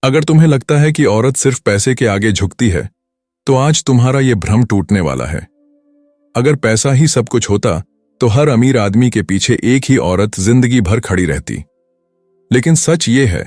अगर तुम्हें लगता है कि औरत सिर्फ पैसे के आगे झुकती है, तो आज तुम्हारा यह भ्रम टूटने वाला है। अगर पैसा ही सब कुछ होता, तो हर अमीर आदमी के पीछे एक ही औरत जिंदगी भर खड़ी रहती। लेकिन सच ये है,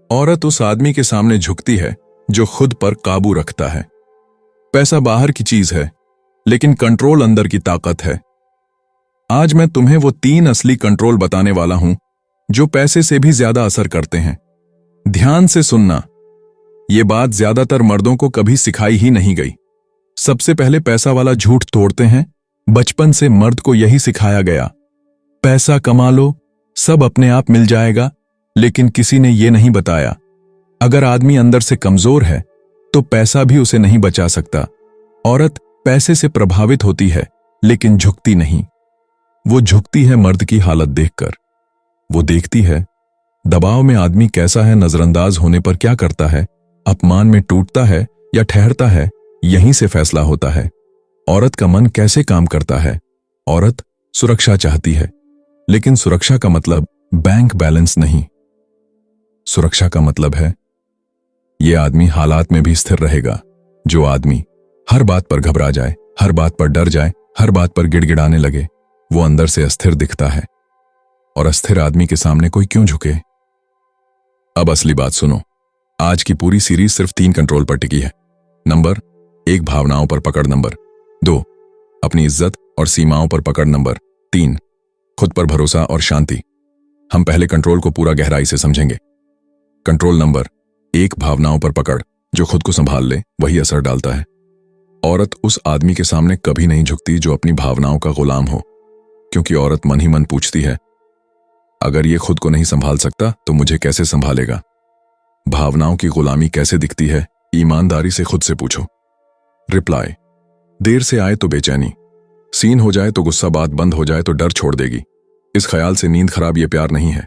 औरत उस आदमी के सामने झुकती है जो खुद पर काबू रखता है। पैसा बाहर की चीज है, लेकिन कंट्रोल अंदर की ताकत है। आज मैं तुम्हें वो 3 असली कंट्रोल बताने वाला हूं जो पैसे से भी ज्यादा असर करते हैं। ध्यान से सुनना, ये बात ज्यादातर मर्दों को कभी सिखाई ही नहीं गई। सबसे पहले पैसा वाला झूठ तोड़ते हैं। बचपन से मर्द को यही सिखाया गया, पैसा कमा लो, सब अपने आप मिल जाएगा। लेकिन किसी ने यह नहीं बताया, अगर आदमी अंदर से कमजोर है तो पैसा भी उसे नहीं बचा सकता। औरत पैसे से प्रभावित होती है, लेकिन झुकती नहीं। वो झुकती है मर्द की हालत देखकर। वो देखती है दबाव में आदमी कैसा है, नजरअंदाज होने पर क्या करता है, अपमान में टूटता है या ठहरता है। यहीं से फैसला होता है औरत का मन कैसे काम करता है। औरत सुरक्षा चाहती है, लेकिन सुरक्षा का मतलब बैंक बैलेंस नहीं। सुरक्षा का मतलब है यह आदमी हालात में भी स्थिर रहेगा। जो आदमी हर बात पर घबरा जाए, हर बात पर डर जाए, हर बात पर गिड़गिड़ाने लगे, वो अंदर से अस्थिर दिखता है। और अस्थिर आदमी के सामने कोई क्यों झुके? अब असली बात सुनो। आज की पूरी सीरीज सिर्फ 3 कंट्रोल पर टिकी है। नंबर 1, भावनाओं पर पकड़। नंबर 2, अपनी इज्जत और सीमाओं पर पकड़। नंबर 3, खुद पर भरोसा और शांति। हम पहले कंट्रोल को पूरा गहराई से समझेंगे। कंट्रोल नंबर 1, भावनाओं पर पकड़। जो खुद को संभाल ले वही असर डालता है। औरत उस आदमी के सामने कभी नहीं झुकती जो अपनी भावनाओं का गुलाम हो, क्योंकि औरत मन ही मन पूछती है, अगर ये खुद को नहीं संभाल सकता तो मुझे कैसे संभालेगा? भावनाओं की गुलामी कैसे दिखती है? ईमानदारी से खुद से पूछो। रिप्लाई: देर से आए तो बेचैनी, सीन हो जाए तो गुस्सा, बात बंद हो जाए तो डर छोड़ देगी। इस ख्याल से नींद खराब ये प्यार नहीं है,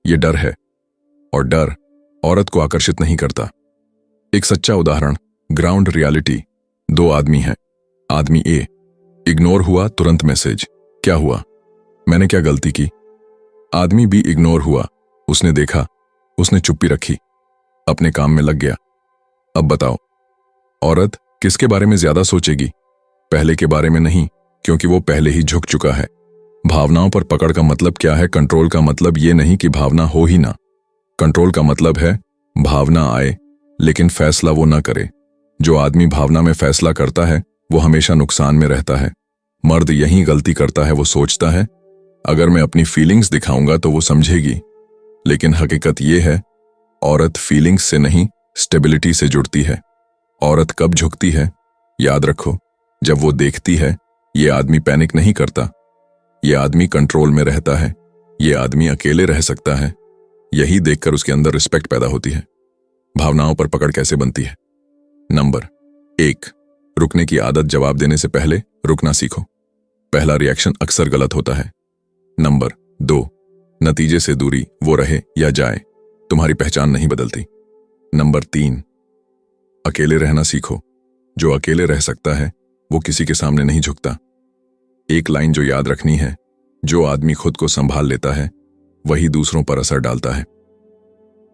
ये डर है। और डर औरत को आकर्षित नहीं करता। एक सच्चा उदाहरण, ग्राउंड रियलिटी। 2 आदमी हैं। आदमी ए, इग्नोर हुआ, तुरंत मैसेज, क्या हुआ? मैंने क्या गलती की? आदमी बी, इग्नोर हुआ, उसने देखा, उसने चुप्पी रखी, अपने काम में लग गया। अब बताओ, औरत किसके बारे में ज्यादा सोचेगी? पहले के बारे में नहीं, क्योंकि वो पहले ही झुक चुका है। भावनाओं पर पकड़ का मतलब क्या है? कंट्रोल का मतलब ये नहीं कि भावना हो ही ना। कंट्रोल का मतलब है भावना आए, लेकिन फैसला वो ना करे। जो आदमी भावना में फैसला करता है वो हमेशा नुकसान में रहता है। मर्द यही गलती करता है, वो सोचता है अगर मैं अपनी फीलिंग्स दिखाऊंगा तो वो समझेगी। लेकिन हकीकत ये है, औरत फीलिंग्स से नहीं, स्टेबिलिटी से जुड़ती है। औरत कब झुकती है? याद रखो, जब वो देखती है ये आदमी पैनिक नहीं करता, ये आदमी कंट्रोल में रहता है, ये आदमी अकेले रह सकता है। यही देखकर उसके अंदर रिस्पेक्ट पैदा होती है। भावनाओं पर पकड़ कैसे बनती है? नंबर 1, रुकने की आदत। जवाब देने से पहले रुकना सीखो। पहला रिएक्शन अक्सर गलत होता है। नंबर 2, नतीजे से दूरी। वो रहे या जाए, तुम्हारी पहचान नहीं बदलती। नंबर 3, अकेले रहना सीखो। जो अकेले रह सकता है वो किसी के सामने नहीं झुकता। एक लाइन जो याद रखनी है, जो आदमी खुद को संभाल लेता है वही दूसरों पर असर डालता है।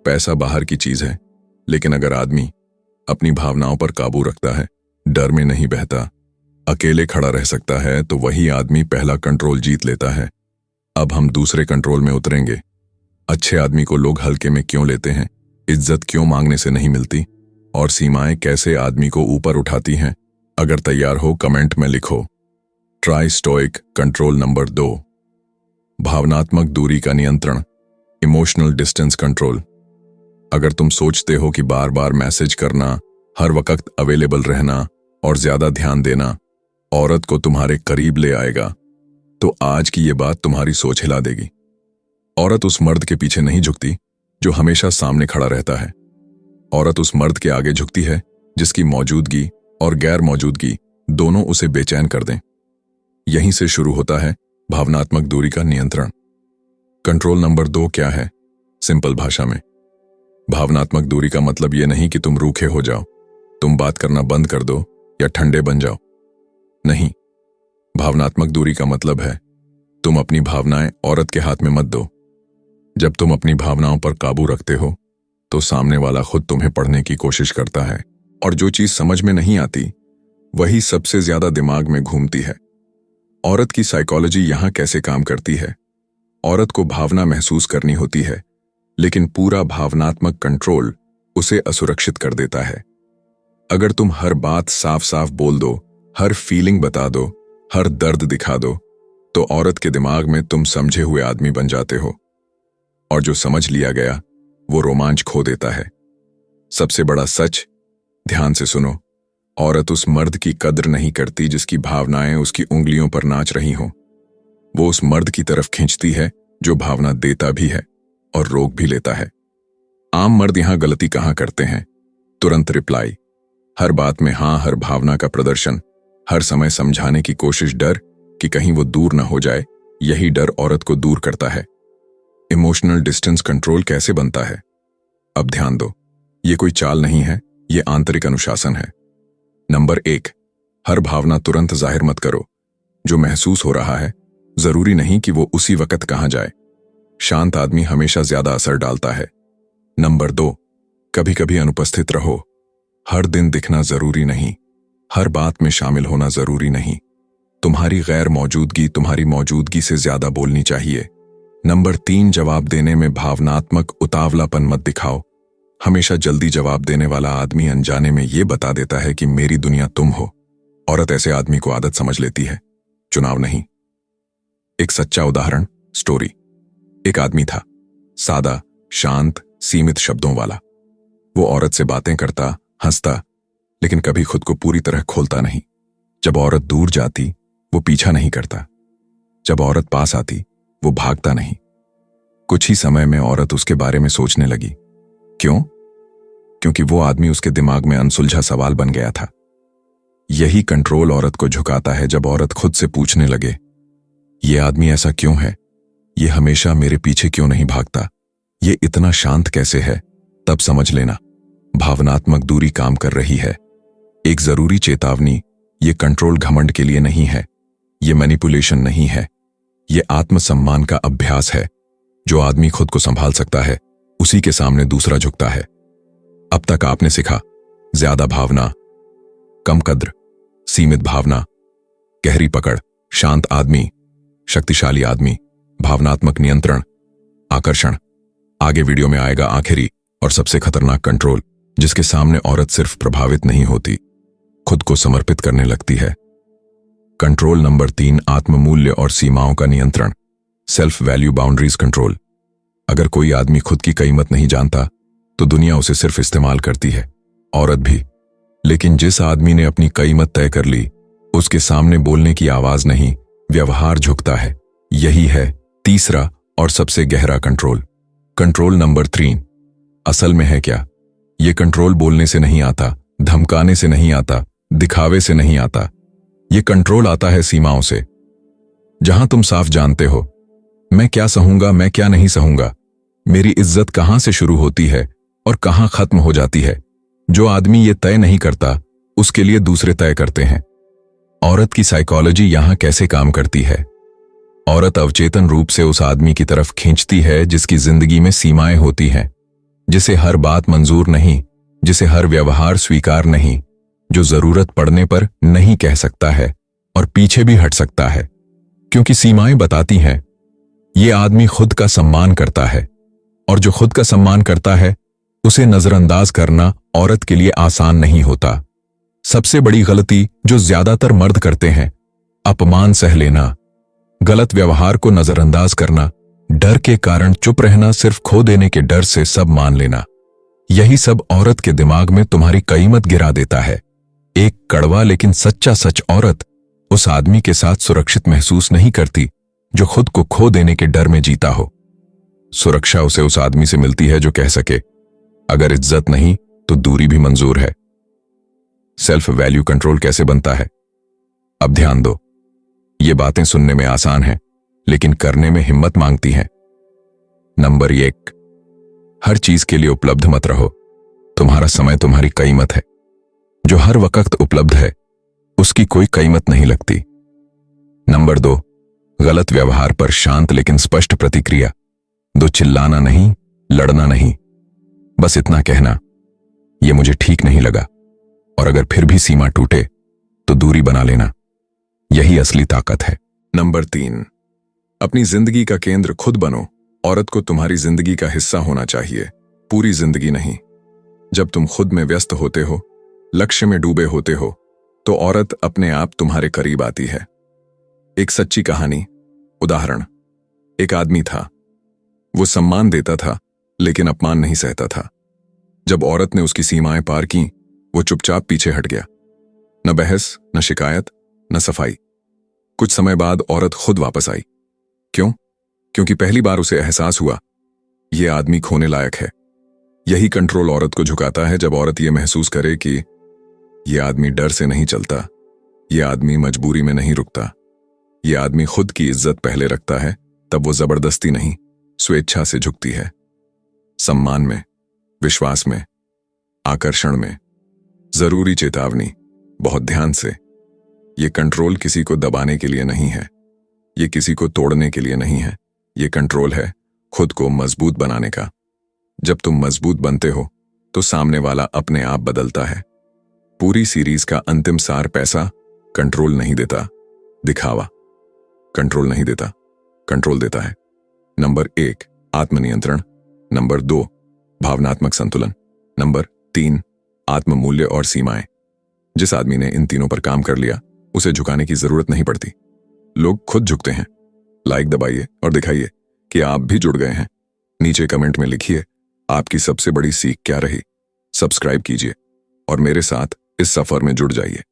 पैसा बाहर की चीज है, लेकिन अगर आदमी अपनी भावनाओं पर काबू रखता है, डर में नहीं बहता, अकेले खड़ा रह सकता है, तो वही आदमी पहला कंट्रोल जीत लेता है। अब हम दूसरे कंट्रोल में उतरेंगे। अच्छे आदमी को लोग हल्के में क्यों लेते हैं? इज्जत क्यों मांगने से नहीं मिलती? और सीमाएं कैसे आदमी को ऊपर उठाती हैं? अगर तैयार हो कमेंट में लिखो। ट्राई स्टोइक कंट्रोल नंबर 2, भावनात्मक दूरी का नियंत्रण, इमोशनल डिस्टेंस कंट्रोल। अगर तुम सोचते हो कि बार बार मैसेज करना, हर वक्त अवेलेबल रहना और ज्यादा ध्यान देना औरत को तुम्हारे करीब ले आएगा, तो आज की ये बात तुम्हारी सोच हिला देगी। औरत उस मर्द के पीछे नहीं झुकती जो हमेशा सामने खड़ा रहता है। औरत उस मर्द के आगे झुकती है जिसकी मौजूदगी और गैर मौजूदगी दोनों उसे बेचैन कर दें। यहीं से शुरू होता है भावनात्मक दूरी का नियंत्रण। कंट्रोल नंबर 2 क्या है? सिंपल भाषा में, भावनात्मक दूरी का मतलब यह नहीं कि तुम रूखे हो जाओ, तुम बात करना बंद कर दो या ठंडे बन जाओ। नहीं, भावनात्मक दूरी का मतलब है तुम अपनी भावनाएं औरत के हाथ में मत दो। जब तुम अपनी भावनाओं पर काबू रखते हो तो सामने वाला खुद तुम्हें पढ़ने की कोशिश करता है और जो चीज समझ में नहीं आती वही सबसे ज्यादा दिमाग में घूमती है। औरत की साइकोलॉजी यहां कैसे काम करती है? औरत को भावना महसूस करनी होती है, लेकिन पूरा भावनात्मक कंट्रोल उसे असुरक्षित कर देता है। अगर तुम हर बात साफ साफ बोल दो, हर फीलिंग बता दो, हर दर्द दिखा दो, तो औरत के दिमाग में तुम समझे हुए आदमी बन जाते हो, और जो समझ लिया गया वो रोमांच खो देता है। सबसे बड़ा सच, ध्यान से सुनो, औरत उस मर्द की कद्र नहीं करती जिसकी भावनाएं उसकी उंगलियों पर नाच रही हों। वो उस मर्द की तरफ खींचती है जो भावना देता भी है और रोक भी लेता है। आम मर्द यहां गलती कहां करते हैं? तुरंत रिप्लाई, हर बात में हां, हर भावना का प्रदर्शन, हर समय समझाने की कोशिश, डर कि कहीं वो दूर ना हो जाए। यही डर औरत को दूर करता है। इमोशनल डिस्टेंस कंट्रोल कैसे बनता है? अब ध्यान दो, ये कोई चाल नहीं है, ये आंतरिक अनुशासन है। नंबर 1, हर भावना तुरंत जाहिर मत करो। जो महसूस हो रहा है जरूरी नहीं कि वो उसी वक्त कहां जाए। शांत आदमी हमेशा ज्यादा असर डालता है। नंबर 2, कभी कभी अनुपस्थित रहो। हर दिन दिखना जरूरी नहीं, हर बात में शामिल होना जरूरी नहीं। तुम्हारी गैर मौजूदगी तुम्हारी मौजूदगी से ज्यादा बोलनी चाहिए। नंबर 3, जवाब देने में भावनात्मक उतावलापन मत दिखाओ। हमेशा जल्दी जवाब देने वाला आदमी अनजाने में ये बता देता है कि मेरी दुनिया तुम हो। औरत ऐसे आदमी को आदत समझ लेती है, चुनाव नहीं। एक सच्चा उदाहरण, स्टोरी। एक आदमी था, सादा, शांत, सीमित शब्दों वाला। वो औरत से बातें करता, हंसता, लेकिन कभी खुद को पूरी तरह खोलता नहीं। जब औरत दूर जाती वो पीछा नहीं करता, जब औरत पास आती वो भागता नहीं। कुछ ही समय में औरत उसके बारे में सोचने लगी। क्यों? क्योंकि वो आदमी उसके दिमाग में अनसुलझा सवाल बन गया था। यही कंट्रोल औरत को झुकाता है। जब औरत खुद से पूछने लगे, ये आदमी ऐसा क्यों है, ये हमेशा मेरे पीछे क्यों नहीं भागता, ये इतना शांत कैसे है, तब समझ लेना भावनात्मक दूरी काम कर रही है। एक जरूरी चेतावनी, ये कंट्रोल घमंड के लिए नहीं है, ये मैनिपुलेशन नहीं है, ये आत्मसम्मान का अभ्यास है। जो आदमी खुद को संभाल सकता है उसी के सामने दूसरा झुकता है। अब तक आपने सीखा, ज्यादा भावना, कम कद्र, सीमित भावना, गहरी पकड़, शांत आदमी, शक्तिशाली आदमी, भावनात्मक नियंत्रण, आकर्षण। आगे वीडियो में आएगा आखिरी और सबसे खतरनाक कंट्रोल, जिसके सामने औरत सिर्फ प्रभावित नहीं होती, खुद को समर्पित करने लगती है। कंट्रोल नंबर 3, आत्ममूल्य और सीमाओं का नियंत्रण, सेल्फ वैल्यू बाउंड्रीज कंट्रोल। अगर कोई आदमी खुद की कीमत नहीं जानता तो दुनिया उसे सिर्फ इस्तेमाल करती है, औरत भी। लेकिन जिस आदमी ने अपनी कीमत तय कर ली, उसके सामने बोलने की आवाज नहीं, व्यवहार झुकता है। यही है तीसरा और सबसे गहरा कंट्रोल। कंट्रोल नंबर 3, असल में है क्या? ये कंट्रोल बोलने से नहीं आता, धमकाने से नहीं आता, दिखावे से नहीं आता। ये कंट्रोल आता है सीमाओं से। जहां तुम साफ जानते हो, मैं क्या सहूंगा, मैं क्या नहीं सहूंगा, मेरी इज्जत कहां से शुरू होती है और कहां खत्म हो जाती है। जो आदमी ये तय नहीं करता उसके लिए दूसरे तय करते हैं। औरत की साइकोलॉजी यहां कैसे काम करती है? औरत अवचेतन रूप से उस आदमी की तरफ खींचती है जिसकी जिंदगी में सीमाएं होती हैं, जिसे हर बात मंजूर नहीं, जिसे हर व्यवहार स्वीकार नहीं, जो जरूरत पड़ने पर नहीं कह सकता है और पीछे भी हट सकता है। क्योंकि सीमाएं बताती हैं ये आदमी खुद का सम्मान करता है, और जो खुद का सम्मान करता है उसे नजरअंदाज करना औरत के लिए आसान नहीं होता। सबसे बड़ी गलती जो ज्यादातर मर्द करते हैं, अपमान सह लेना, गलत व्यवहार को नजरअंदाज करना, डर के कारण चुप रहना, सिर्फ खो देने के डर से सब मान लेना। यही सब औरत के दिमाग में तुम्हारी कीमत गिरा देता है। एक कड़वा लेकिन सच्चा सच, औरत उस आदमी के साथ सुरक्षित महसूस नहीं करती जो खुद को खो देने के डर में जीता हो। सुरक्षा उसे उस आदमी से मिलती है जो कह सके, अगर इज्जत नहीं तो दूरी भी मंजूर है। सेल्फ वैल्यू कंट्रोल कैसे बनता है? अब ध्यान दो, ये बातें सुनने में आसान हैं लेकिन करने में हिम्मत मांगती हैं। नंबर 1, हर चीज के लिए उपलब्ध मत रहो। तुम्हारा समय तुम्हारी कीमत है। जो हर वक्त उपलब्ध है उसकी कोई कीमत नहीं लगती। नंबर 2, गलत व्यवहार पर शांत लेकिन स्पष्ट प्रतिक्रिया दो। चिल्लाना नहीं, लड़ना नहीं, बस इतना कहना, यह मुझे ठीक नहीं लगा, और अगर फिर भी सीमा टूटे तो दूरी बना लेना। यही असली ताकत है। नंबर 3, अपनी जिंदगी का केंद्र खुद बनो। औरत को तुम्हारी जिंदगी का हिस्सा होना चाहिए, पूरी जिंदगी नहीं। जब तुम खुद में व्यस्त होते हो, लक्ष्य में डूबे होते हो, तो औरत अपने आप तुम्हारे करीब आती है। एक सच्ची कहानी, उदाहरण। एक आदमी था, वो सम्मान देता था लेकिन अपमान नहीं सहता था। जब औरत ने उसकी सीमाएं पार की, वो चुपचाप पीछे हट गया। न बहस, न शिकायत, न सफाई। कुछ समय बाद औरत खुद वापस आई। क्यों? क्योंकि पहली बार उसे एहसास हुआ, ये आदमी खोने लायक है। यही कंट्रोल औरत को झुकाता है। जब औरत ये महसूस करे कि ये आदमी डर से नहीं चलता, ये आदमी मजबूरी में नहीं रुकता, ये आदमी खुद की इज्जत पहले रखता है, तब वो जबरदस्ती नहीं, स्वेच्छा से झुकती है। सम्मान में, विश्वास में, आकर्षण में। जरूरी चेतावनी, बहुत ध्यान से। ये कंट्रोल किसी को दबाने के लिए नहीं है, ये किसी को तोड़ने के लिए नहीं है। ये कंट्रोल है खुद को मजबूत बनाने का। जब तुम मजबूत बनते हो तो सामने वाला अपने आप बदलता है। पूरी सीरीज का अंतिम सार, पैसा कंट्रोल नहीं देता, दिखावा कंट्रोल नहीं देता, कंट्रोल देता है। नंबर 1, आत्मनियंत्रण। नंबर 2, भावनात्मक संतुलन। नंबर 3, आत्ममूल्य और सीमाएं। जिस आदमी ने इन तीनों पर काम कर लिया, उसे झुकाने की जरूरत नहीं पड़ती। लोग खुद झुकते हैं। लाइक दबाइए और दिखाइए कि आप भी जुड़ गए हैं। नीचे कमेंट में लिखिए आपकी सबसे बड़ी सीख क्या रही। सब्सक्राइब कीजिए और मेरे साथ इस सफर में जुड़ जाइए।